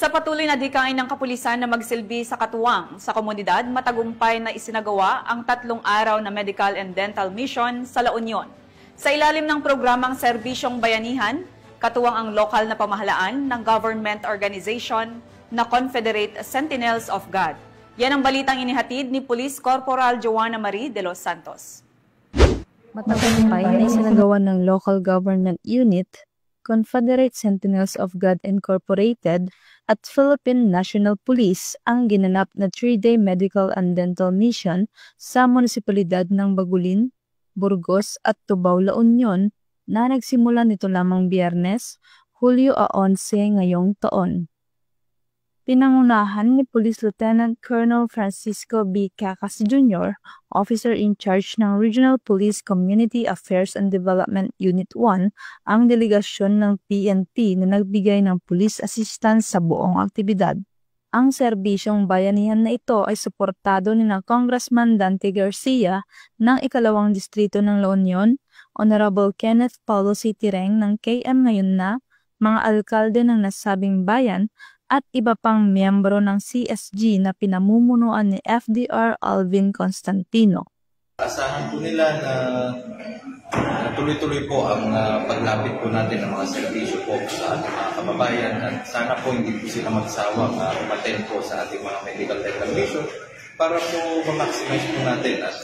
Sa patuloy na dikain ng kapulisan na magsilbi sa katuwang sa komunidad, matagumpay na isinagawa ang 3 araw na medical and dental mission sa La Union. Sa ilalim ng programang Serbisyong Bayanihan, katuwang ang lokal na pamahalaan ng government organization na Confederate Sentinels of God. Yan ang balitang inihatid ni Police Corporal Joanna Marie de los Santos. Matagumpay na isinagawa ng local government unit, Confederate Sentinels of God Incorporated at Philippine National Police ang ginanap na 3-day medical and dental mission sa munisipalidad ng Bagulin, Burgos at Tubao, La Union na nagsimula nito lamang Biyernes, Hulyo 11 ngayong taon. Pinangunahan ni Police Lieutenant Colonel Francisco B. Cacas Jr., Officer in Charge ng Regional Police Community Affairs and Development Unit 1, ang delegasyon ng PNP na nagbigay ng police assistance sa buong aktibidad. Ang serbisyong bayanihan na ito ay suportado ni na Congressman Dante Garcia ng 2nd Distrito ng La Union, Honorable Kenneth Paulo C. Tireng ng KM ngayon na, mga alkalde ng nasabing bayan, at iba pang miyembro ng CSG na pinamumunuan ni FDR Alvin Constantino. Asahan po nila na tuloy-tuloy po ang paglapit po natin ng mga serbisyo po sa ating mga kababayan at sana po hindi po sila magsawang umattend po sa ating mga medical dental mission para po ma-maximize po natin at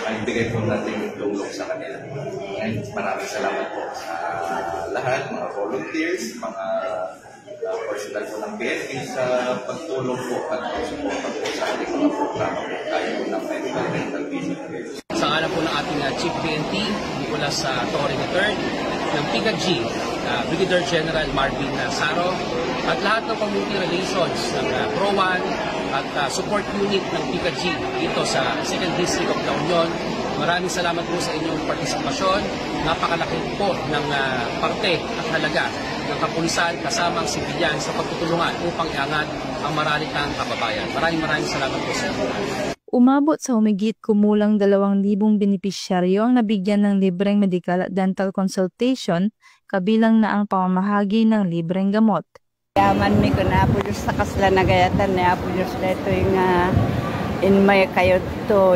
maibigay po natin yung tulong sa kanila. And maraming salamat po sa lahat, mga volunteers, mga personal po ng PNP sa pagtulong po at pagsuporta po sa ating mga programa po tayo po ng medical dental vision. Sa ngalan po ng ating Chief PNP, Nicolas Torre III, ng PICAG, Brigadier General Marvin Saro, at lahat ng community relations ng PRO1 at support unit ng PICAG dito sa 2nd District of La Union. Maraming salamat po sa inyong partisipasyon. Napakalaki po ng parte at halaga ng kapulisan kasamang sibilyan sa pagtutulungan upang iangat ang maralitang kababayan. Maraming salamat po sa inyo. Umabot sa humigit kumulang 2,000 benepisyaryo ang nabigyan ng libreng medical at dental consultation, kabilang na ang pamamahagi ng libreng gamot. Yaman mi ko na po sa kasla nagayatan na po na ito yung inmay kayo to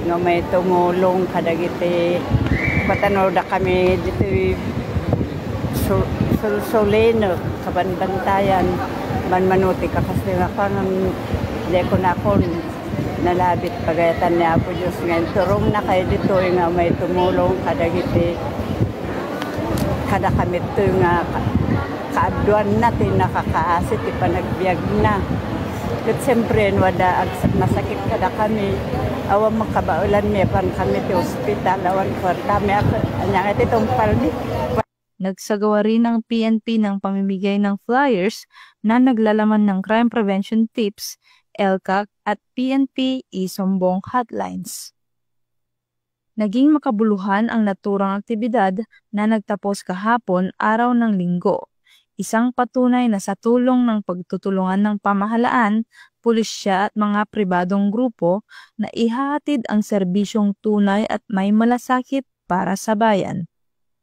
nga may tumulong kadagiti patanaw da kami dito soleno kabanbantayan manuti ka kasi nga parang di ko na ako nalabit pagayatan niya po Diyos ngayon turong na kayo dito nga may tumulong kadagiti kada kami ito nga kaaduan natin nakakaasit ipanagbiag na at siyempre wada masakit kada kami awan magkabaulan may pan kami ti hospital awan kwarta may anyang itong palmi. Nagsagawa rin ang PNP ng pamimigay ng flyers na naglalaman ng crime prevention tips, LCAC at PNP Isumbong hotlines. Naging makabuluhan ang naturang aktibidad na nagtapos kahapon araw ng Linggo. Isang patunay na sa tulong ng pagtutulungan ng pamahalaan, pulisya at mga pribadong grupo na ihahatid ang serbisyong tunay at may malasakit para sa bayan.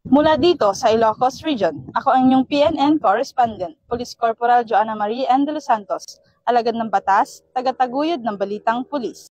Mula dito sa Ilocos Region, ako ang inyong PNN Correspondent, Police Corporal Joanna Marie de los Santos, alagad ng batas, tagataguyod ng balitang pulis.